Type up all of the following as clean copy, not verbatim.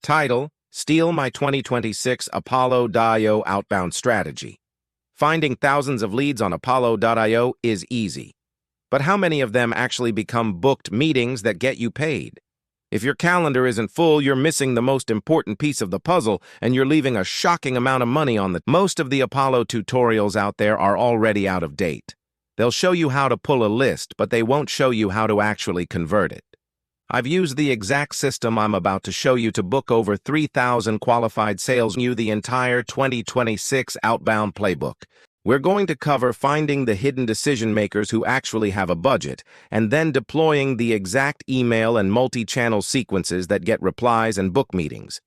Title: Steal My 2026 Apollo.io Outbound Strategy. Finding thousands of leads on Apollo.io is easy. But how many of them actually become booked meetings that get you paid? If your calendar isn't full, you're missing the most important piece of the puzzle, and you're leaving a shocking amount of money on the... Most of the Apollo tutorials out there are already out of date. They'll show you how to pull a list, but they won't show you how to actually convert it. I've used the exact system I'm about to show you to book over 3,000 qualified sales. You the entire 2026 Outbound playbook. We're going to cover finding the hidden decision makers who actually have a budget, and then deploying the exact email and multi-channel sequences that get replies and book meetings.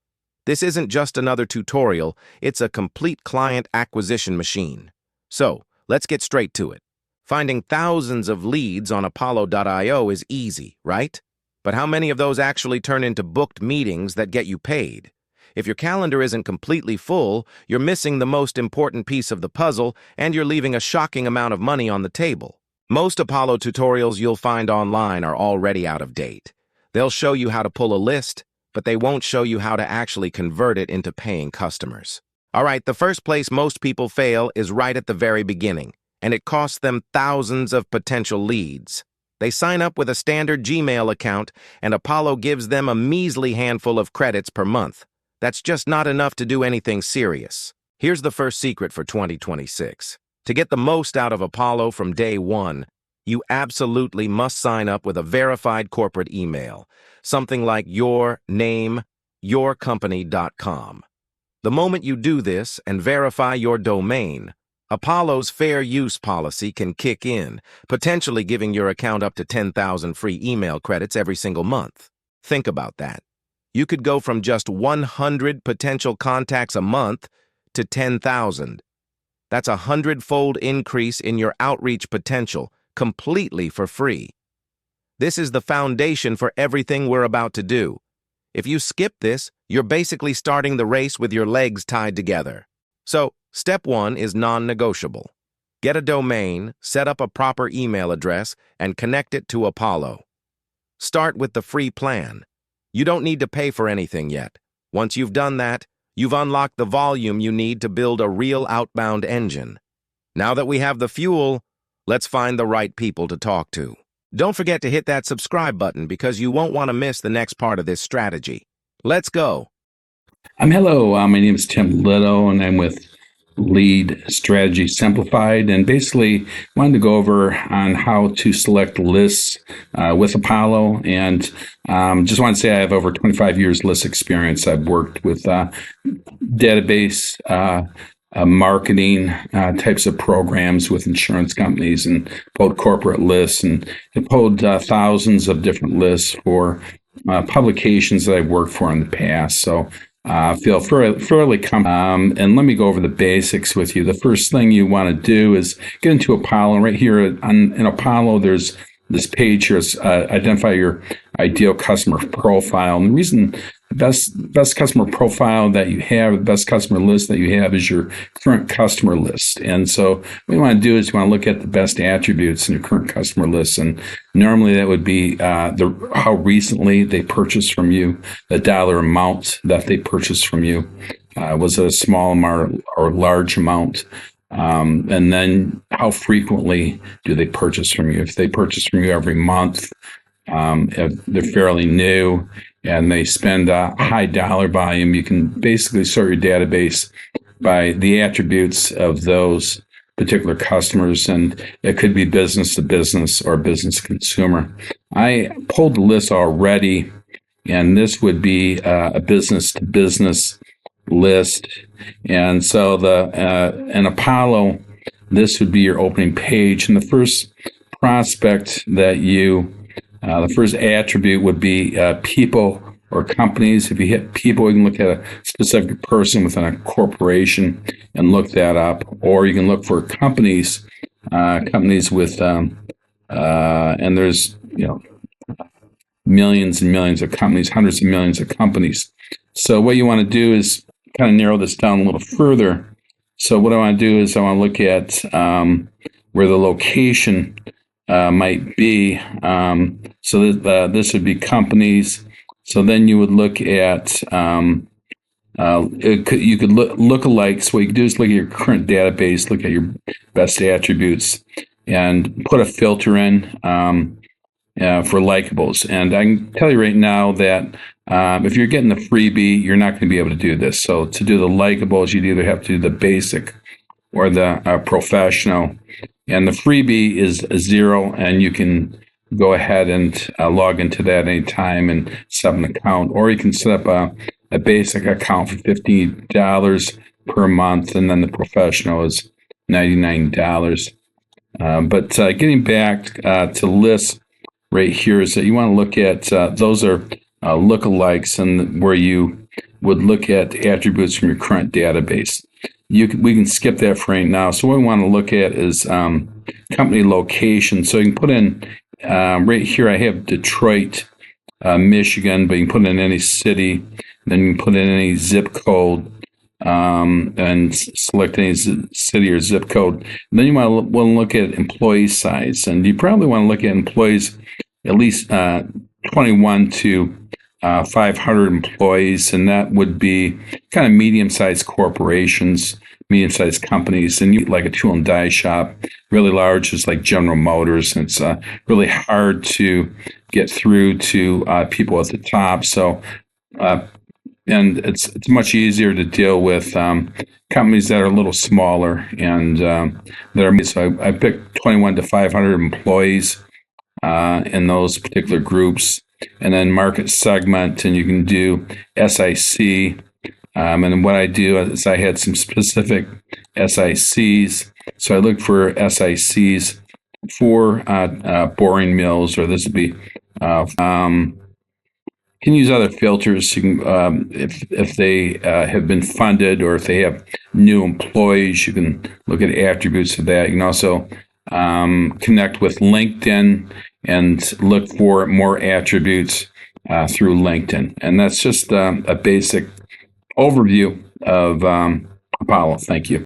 This isn't just another tutorial, it's a complete client acquisition machine. So, let's get straight to it. Finding thousands of leads on Apollo.io is easy, right? But how many of those actually turn into booked meetings that get you paid? If your calendar isn't completely full, you're missing the most important piece of the puzzle, and you're leaving a shocking amount of money on the table. Most Apollo tutorials you'll find online are already out of date. They'll show you how to pull a list, but they won't show you how to actually convert it into paying customers. All right, the first place most people fail is right at the very beginning, and it costs them thousands of potential leads. They sign up with a standard Gmail account, and Apollo gives them a measly handful of credits per month. That's just not enough to do anything serious. Here's the first secret for 2026. To get the most out of Apollo from day one, you absolutely must sign up with a verified corporate email, something like your name, yourcompany.com. The moment you do this and verify your domain, Apollo's fair use policy can kick in, potentially giving your account up to 10,000 free email credits every single month. Think about that. You could go from just 100 potential contacts a month to 10,000. That's a 100-fold increase in your outreach potential, completely for free. This is the foundation for everything we're about to do. If you skip this, you're basically starting the race with your legs tied together. So, step 1 is non-negotiable. Get a domain, set up a proper email address, and connect it to Apollo. Start with the free plan. You don't need to pay for anything yet. Once you've done that, you've unlocked the volume you need to build a real outbound engine. Now that we have the fuel, let's find the right people to talk to. Don't forget to hit that subscribe button because you won't want to miss the next part of this strategy. Let's go. Hello, my name is Tim Little, and I'm with Lead Strategy Simplified, and basically wanted to go over on how to select lists with Apollo, and just want to say I have over 25 years list experience. I've worked with database marketing types of programs with insurance companies and pulled corporate lists and pulled thousands of different lists for publications that I've worked for in the past. So feel fairly comfortable. And let me go over the basics with you. The first thing you want to do is get into Apollo. Right here in Apollo, there's this page here is identify your ideal customer profile. And the reason the best customer profile that you have, the best customer list that you have is your current customer list. And so what you want to do is you want to look at the best attributes in your current customer list. And normally that would be how recently they purchased from you, the dollar amount that they purchased from you. Was it a small amount or large amount? And then how frequently do they purchase from you? If they purchase from you every month, if they're fairly new and they spend a high dollar volume, you can basically sort your database by the attributes of those particular customers, and it could be business to business or business to consumer. I pulled the list already, and this would be a business to business list. And so in Apollo, this would be your opening page, and the first prospect that the first attribute would be people or companies. If you hit people, you can look at a specific person within a corporation and look that up, or you can look for companies with and there's millions and millions of companies, hundreds of millions of companies. So what you want to do is kind of narrow this down a little further. So what I want to do is I want to look at where the location might be. So this would be companies So then you would look at you could look lookalikes. What you could do is look at your current database, look at your best attributes, and put a filter in for likables. And I can tell you right now that if you're getting the freebie, you're not going to be able to do this. So to do the likables, you'd either have to do the basic or the professional. And the freebie is a 0, and you can go ahead and log into that anytime and set up an account, or you can set up a basic account for $50 per month, and then the professional is $99. But getting back to lists right here is that you want to look at those are lookalikes, and where you would look at attributes from your current database. We can skip that for right now. So what we want to look at is company location. So you can put in right here. I have Detroit, Michigan, but you can put in any city. Then you can put in any zip code and select any city or zip code. And then you want to look at employee size, and you probably want to look at employees at least 21 to 500 employees, and that would be kind of medium-sized corporations, medium-sized companies, and you like a tool and die shop. Really large is like General Motors, and it's really hard to get through to people at the top. So, and it's much easier to deal with companies that are a little smaller and that are. So I picked 21 to 500 employees in those particular groups. And then market segment, and you can do SIC. And then what I do is I had some specific SICs. So I looked for SICs for boring mills, or this would be, you can use other filters. You can, if they have been funded, or if they have new employees, you can look at attributes of that. You can also connect with LinkedIn and look for more attributes through LinkedIn. And that's just a basic overview of Apollo. Thank you.